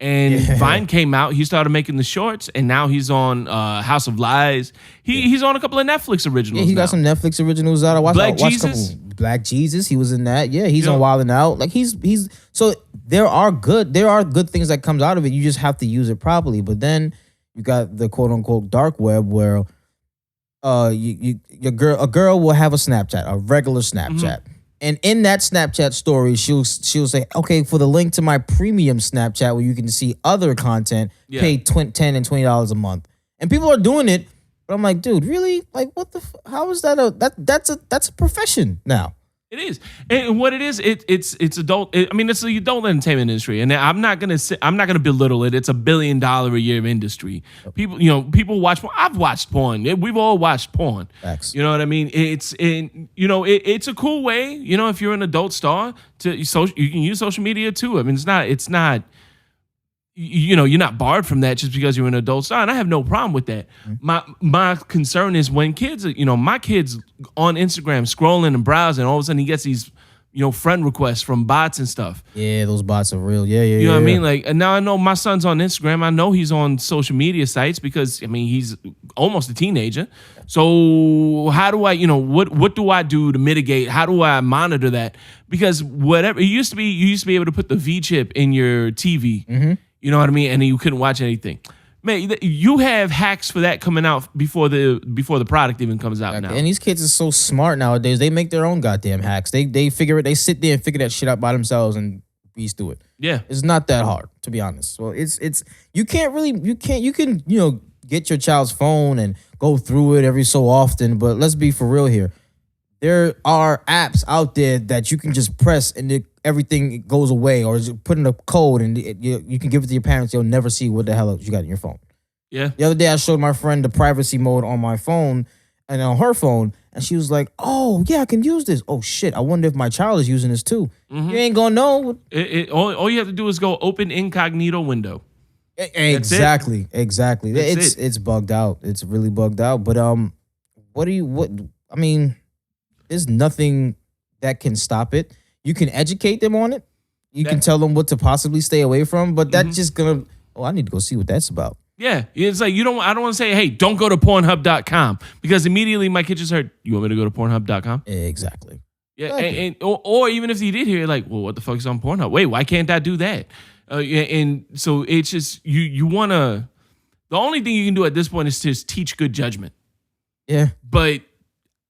And Vine came out, he started making the shorts, and now he's on House of Lies. He's on a couple of Netflix originals. Yeah, he got some Netflix originals out. I watched Jesus. Black Jesus, he was in that. Yeah, he's on Wild 'N Out. Like he's so there are good things that comes out of it. You just have to use it properly. But then you got the quote unquote dark web where a girl will have a Snapchat, a regular Snapchat. And in that Snapchat story, she'll say, okay, for the link to my premium Snapchat where you can see other content, pay $10 and $20 a month. And people are doing it, but I'm like, dude, really? Like, what the? How is that that's a profession now? It is, and what it is, it's adult. I mean, it's the adult entertainment industry, and I'm not gonna belittle it. It's $1 billion a year industry. People watch porn. I've watched porn. We've all watched porn. Facts. You know what I mean? It's a cool way. You know, if you're an adult star, you can use social media too. I mean, it's not. You know, you're not barred from that just because you're an adult star, and I have no problem with that. My concern is when kids, my kids on Instagram scrolling and browsing, all of a sudden he gets these, friend requests from bots and stuff. Yeah, those bots are real. Yeah. You know what I mean? Like, and now I know my son's on Instagram. I know he's on social media sites because, I mean, he's almost a teenager. So how do I, what do I do to mitigate? How do I monitor that? Because whatever, you used to be able to put the V chip in your TV. You know what I mean? And then you couldn't watch anything. Man, you have hacks for that coming out before the product even comes out now. And these kids are so smart nowadays. They make their own goddamn hacks. They figure it. They sit there and figure that shit out by themselves and beast through it. Yeah, it's not that hard, to be honest. So you can get your child's phone and go through it every so often. But let's be for real here. There are apps out there that you can just press and everything goes away, or just put in a code and you can give it to your parents. You'll never see what the hell you got in your phone. Yeah. The other day I showed my friend the privacy mode on my phone and on her phone, and she was like, "Oh yeah, I can use this. Oh shit, I wonder if my child is using this too." You ain't gonna know. All you have to do is go open incognito window. Exactly. It's bugged out. It's really bugged out. But I mean, there's nothing that can stop it. You can educate them on it. You can tell them what to possibly stay away from, but that's just gonna, I need to go see what that's about. Yeah. It's like I don't want to say, hey, don't go to Pornhub.com, because immediately my kid just heard, you want me to go to Pornhub.com? Exactly. Yeah. Or even if he did hear, like, well, what the fuck is on Pornhub? Wait, why can't I do that? And so it's just, you want to, the only thing you can do at this point is just teach good judgment. Yeah. But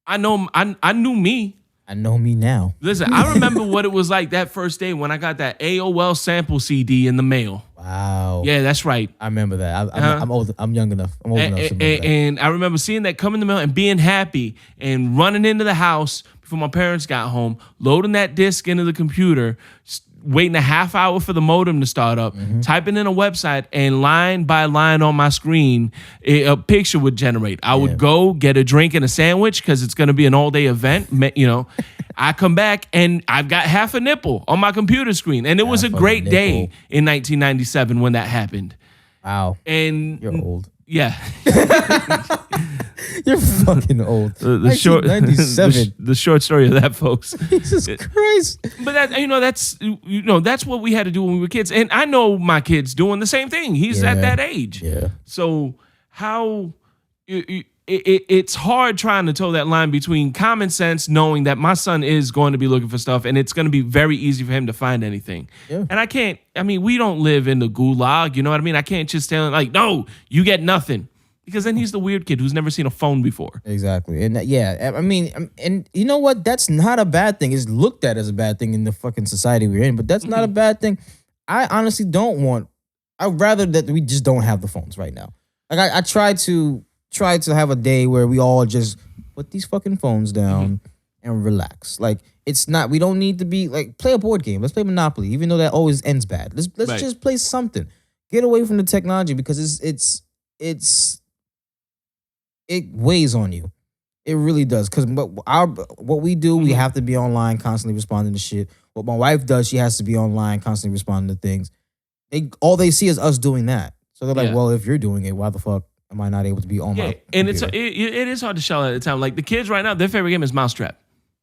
I know, I knew me. I know me now. Listen, I remember what it was like that first day when I got that AOL sample CD in the mail. Wow. Yeah, that's right. I remember that. I'm old. I'm young enough. I'm old enough to remember that. And I remember seeing that come in the mail and being happy and running into the house before my parents got home, loading that disc into the computer, waiting a half hour for the modem to start up, typing in a website, and line by line on my screen, a picture would generate. I would go get a drink and a sandwich because it's going to be an all-day event. You know, I come back and I've got half a nipple on my computer screen. And it was a great day in 1997 when that happened. Wow. And you're old. Yeah. You're fucking old. The short, the short story of that, folks. Jesus Christ! But that's what we had to do when we were kids, and I know my kid's doing the same thing. He's at that age. Yeah. So how it's hard trying to toe that line between common sense, knowing that my son is going to be looking for stuff, and it's going to be very easy for him to find anything. Yeah. And I can't. I mean, we don't live in the gulag. You know what I mean? I can't just tell him like, no, you get nothing. Because then he's the weird kid who's never seen a phone before. Exactly. And I mean, and you know what? That's not a bad thing. It's looked at as a bad thing in the fucking society we're in, but that's not a bad thing. I honestly don't want, I'd rather that we just don't have the phones right now. Like I try to have a day where we all just put these fucking phones down and relax. Like it's not, we don't need to be like, play a board game. Let's play Monopoly, even though that always ends bad. Let's just play something. Get away from the technology because it weighs on you. It really does. Because what we do, we have to be online, constantly responding to shit. What my wife does, she has to be online, constantly responding to things. All they see is us doing that. So they're like, well, if you're doing it, why the fuck am I not able to be on my computer? And it is hard to shell at the time. Like the kids right now, their favorite game is Mousetrap.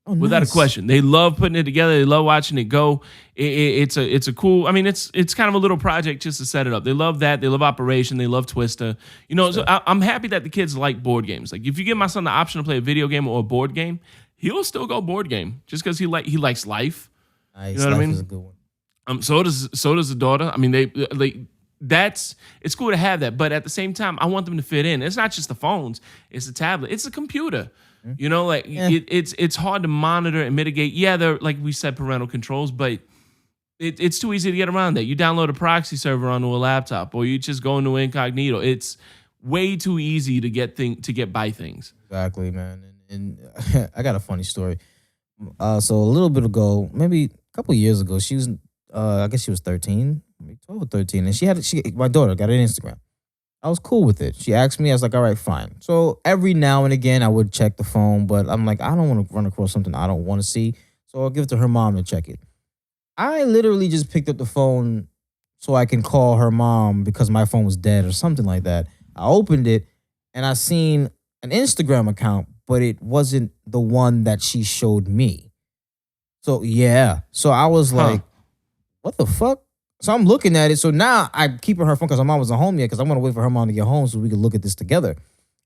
Oh, without a question. They love putting it together. They love watching it go. It's a cool, I mean, it's kind of a little project just to set it up. They love that. They love Operation. They love Twister. You know, so I'm happy that the kids like board games. Like if you give my son the option to play a video game or a board game, he'll still go board game just because he likes life. Nice. You know what I mean? Is a good one. So does the daughter. I mean, it's cool to have that, but at the same time, I want them to fit in. It's not just the phones. It's the tablet. It's the computer. You know, like it's hard to monitor and mitigate. Yeah, they're like we said, parental controls, but it's too easy to get around that. You download a proxy server onto a laptop, or you just go into incognito. It's way too easy to get by things. Exactly, man. And I got a funny story. So a little bit ago, maybe a couple of years ago, she was, I guess she was 13, maybe 12 or 13, and my daughter got an Instagram. I was cool with it. She asked me, I was like, all right, fine. So every now and again, I would check the phone, but I'm like, I don't want to run across something I don't want to see. So I'll give it to her mom to check it. I literally just picked up the phone so I can call her mom because my phone was dead or something like that. I opened it and I seen an Instagram account, but it wasn't the one that she showed me. So yeah. So I was like, what the fuck? So I'm looking at it. So now I'm keeping her phone because her mom wasn't home yet because I want to wait for her mom to get home so we can look at this together.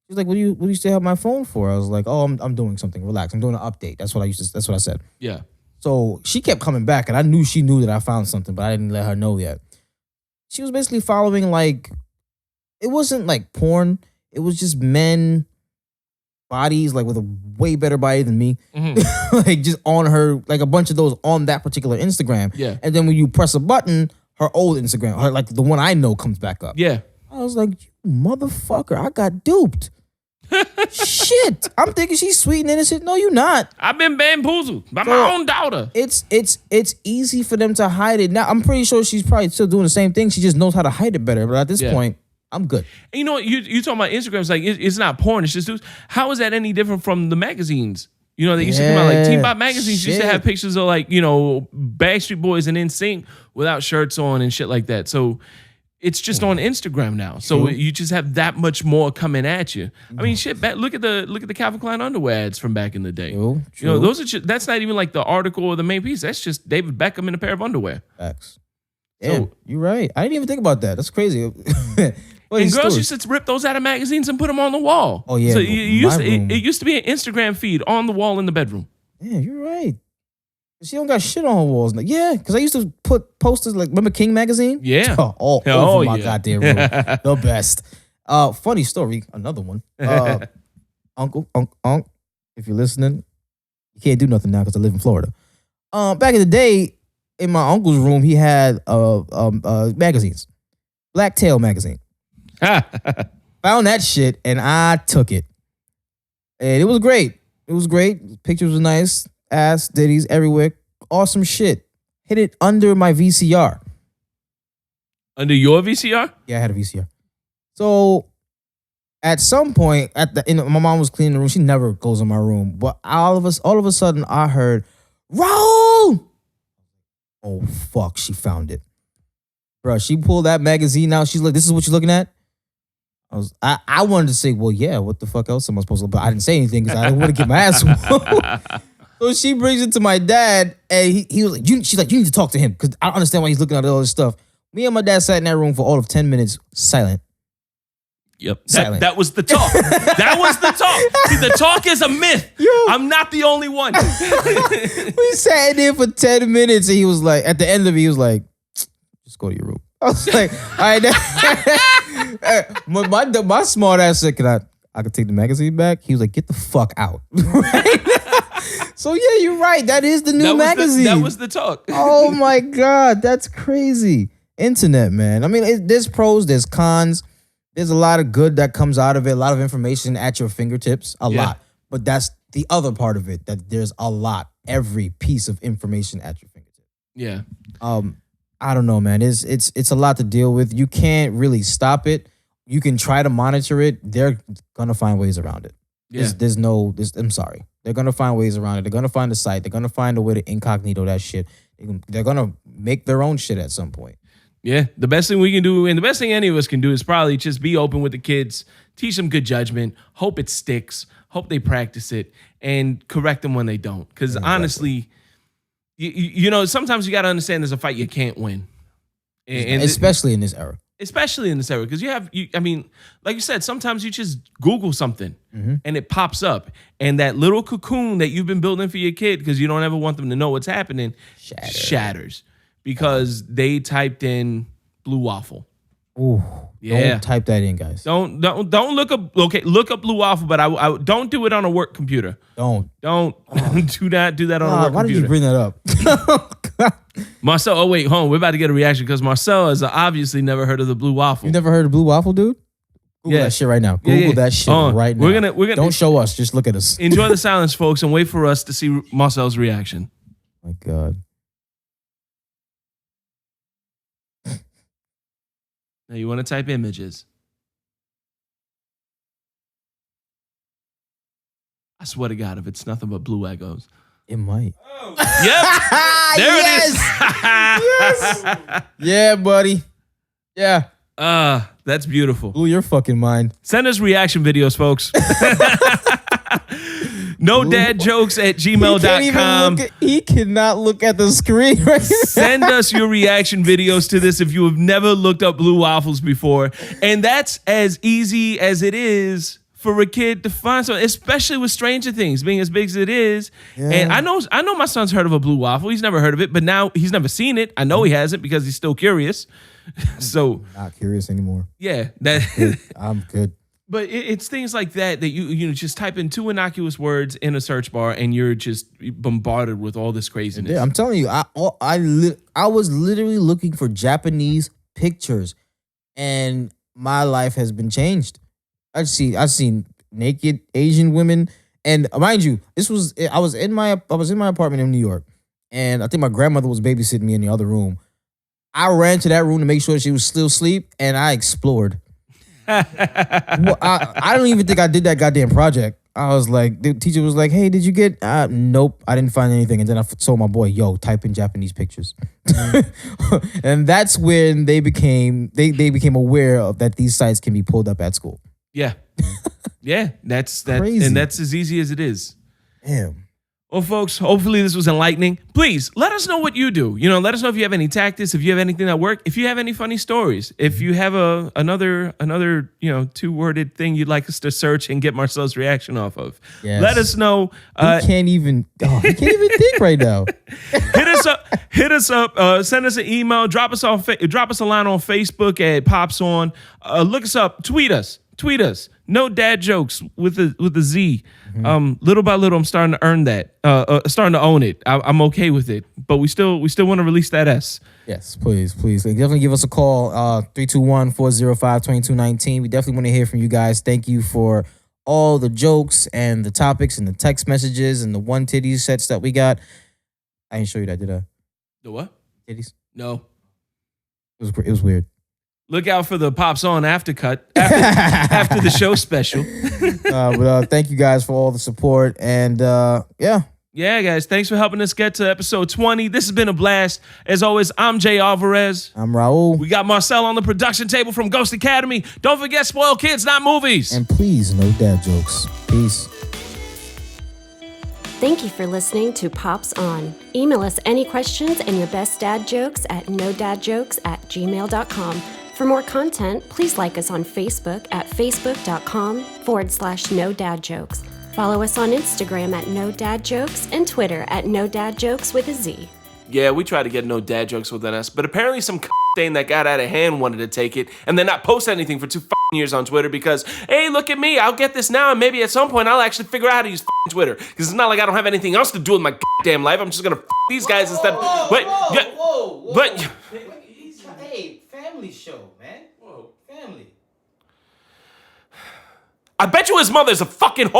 She's like, what do you still have my phone for? I was like, oh, I'm doing something. Relax. I'm doing an update. That's what I said. Yeah. So she kept coming back and I knew she knew that I found something, but I didn't let her know yet. She was basically following like, it wasn't like porn. It was just men bodies like with a way better body than me. Like just on her, like a bunch of those on that particular Instagram. Yeah. And then when you press a button, her old Instagram, her, like the one I know comes back up. Yeah. I was like, you motherfucker, I got duped. Shit. I'm thinking she's sweet and innocent. No, you're not. I've been bamboozled by my own daughter. It's easy for them to hide it. Now, I'm pretty sure she's probably still doing the same thing. She just knows how to hide it better. But at this point, I'm good. And you know what? You talking about Instagram? It's like it's not porn. It's just dudes. How is that any different from the magazines? You know, they used to come out like Teen Pop magazines used to have pictures of like, you know, Backstreet Boys and NSYNC without shirts on and shit like that. So it's just on Instagram now. So you just have that much more coming at you. I mean, shit. Look at the Calvin Klein underwear ads from back in the day. True. You know, those are just, that's not even like the article or the main piece. That's just David Beckham in a pair of underwear. Facts. Yeah, you're right. I didn't even think about that. That's crazy. And girls used to rip those out of magazines and put them on the wall. Oh yeah. So it used to be an Instagram feed on the wall in the bedroom. Yeah, you're right. She don't got shit on her walls. Yeah, because I used to put posters like, remember King magazine? Yeah. All over my goddamn room. The best. Funny story, another one. Uncle, if you're listening, You can't do nothing now because I live in Florida. Back in the day, in my uncle's room, he had magazines, Blacktail magazine. Found that shit and I took it, and it was great. It was great. Pictures were nice. Ass ditties everywhere. Awesome shit. Hid it under my VCR. Under your VCR? Yeah, I had a VCR. So at some point, my mom was cleaning the room. She never goes in my room, but all of a sudden, I heard, Raul! Oh fuck, she found it, bro. She pulled that magazine out. She's like, "This is what you're looking at." I wanted to say, "Well, yeah. What the fuck else am I supposed to?" But I didn't say anything because I didn't want to get my ass whooped. So she brings it to my dad, and he was like, she's like, "You need to talk to him because I don't understand why he's looking at all this stuff." Me and my dad sat in that room for all of 10 minutes, silent. Yep. That was the talk. That was the talk. See, the talk is a myth. Yo. I'm not the only one. We sat in there for 10 minutes, and he was like, at the end of it, he was like, "Just go to your room." I was like, all right. My smart ass said, I could take the magazine back? He was like, "Get the fuck out." Right? So yeah, you're right. That is the new magazine. That was the talk. Oh my God, that's crazy. Internet, man. I mean, there's pros, there's cons. There's a lot of good that comes out of it, a lot of information at your fingertips, a lot. But that's the other part of it, that there's a lot, every piece of information at your fingertips. Yeah. I don't know, man. It's a lot to deal with. You can't really stop it. You can try to monitor it. They're gonna find ways around it. Yeah. I'm sorry. They're gonna find ways around it. They're gonna find a site. They're gonna find a way to incognito that shit. They're gonna make their own shit at some point. Yeah, the best thing we can do, and the best thing any of us can do, is probably just be open with the kids, teach them good judgment, hope it sticks, hope they practice it, and correct them when they don't. Because honestly, you know, sometimes you got to understand there's a fight you can't win. And especially in this era. Especially in this era, because I mean, like you said, sometimes you just Google something and it pops up, and that little cocoon that you've been building for your kid because you don't ever want them to know what's happening shatters because they typed in blue waffle. Ooh, yeah. Don't type that in, guys. Don't look up. Okay, look up blue waffle, but I don't do it on a work computer. Don't do that on a work computer. Why did you bring that up? Marcel, oh wait, hold on. We're about to get a reaction because Marcel has obviously never heard of the blue waffle. You never heard of blue waffle, dude? Google that shit right now. Google that shit right now. We're gonna don't show us. Just look at us. Enjoy the silence, folks, and wait for us to see Marcel's reaction. My God. Now you want to type images. I swear to God, if it's nothing but blue Legos. It might. Yep. There it is. Yes. Yeah, buddy. Yeah. That's beautiful. Blew your fucking mind. Send us reaction videos, folks. No dad jokes at gmail.com. He cannot look at the screen right now. Send us your reaction videos to this if you have never looked up blue waffles before. And that's as easy as it is for a kid to find something, especially with Stranger Things being as big as it is. Yeah. And I know my son's heard of a blue waffle. He's never heard of it, but now he's never seen it. I know he hasn't because he's still curious. So not curious anymore. Yeah, I'm good. But it's things like that you just type in two innocuous words in a search bar and you're just bombarded with all this craziness. Yeah, I'm telling you, I was literally looking for Japanese pictures, and my life has been changed. I've seen naked Asian women, and mind you, I was in my apartment in New York, and I think my grandmother was babysitting me in the other room. I ran to that room to make sure she was still asleep, and I explored. Well, I don't even think I did that goddamn project. I was like, the teacher was like, "Hey, did you get?" Nope, I didn't find anything. And then I told my boy, "Yo, type in Japanese pictures," and that's when they became aware of that these sites can be pulled up at school. Yeah, yeah, that's crazy. And that's as easy as it is. Damn. Well, folks, hopefully this was enlightening. Please let us know what you do. Let us know if you have any tactics, if you have anything that worked, if you have any funny stories, if you have another two-worded thing you'd like us to search and get Marcel's reaction off of. Yes. Let us know. He can't even think right now. Hit us up. Send us an email. Drop us a line on Facebook at Pops On. Look us up. Tweet us. No dad jokes with a Z. Little by little, I'm starting to earn that. Starting to own it. I'm okay with it. But we still want to release that S. Yes, please. Definitely give us a call. 321-405-2219. We definitely want to hear from you guys. Thank you for all the jokes and the topics and the text messages and the one titties sets that we got. I didn't show you that, did I? The what? Titties. No. It was weird. Look out for the Pops On after after the show special. But thank you guys for all the support. And yeah. Yeah, guys. Thanks for helping us get to episode 20. This has been a blast. As always, I'm Jay Alvarez. I'm Raul. We got Marcel on the production table from Ghost Academy. Don't forget, spoil kids, not movies. And please, no dad jokes. Peace. Thank you for listening to Pops On. Email us any questions and your best dad jokes at nodadjokes@gmail.com. For more content, please like us on Facebook at facebook.com/nodadjokes. Follow us on Instagram at nodadjokes and Twitter at nodadjokes with a Z. Yeah, we try to get no dad jokes within us, but apparently some thing that got out of hand wanted to take it and then not post anything for 2 years on Twitter because, hey, look at me, I'll get this now and maybe at some point I'll actually figure out how to use Twitter because it's not like I don't have anything else to do with my goddamn life. I'm just gonna these guys instead. Whoa. But Hey, family show, man. Whoa, family. I bet you his mother's a fucking whore.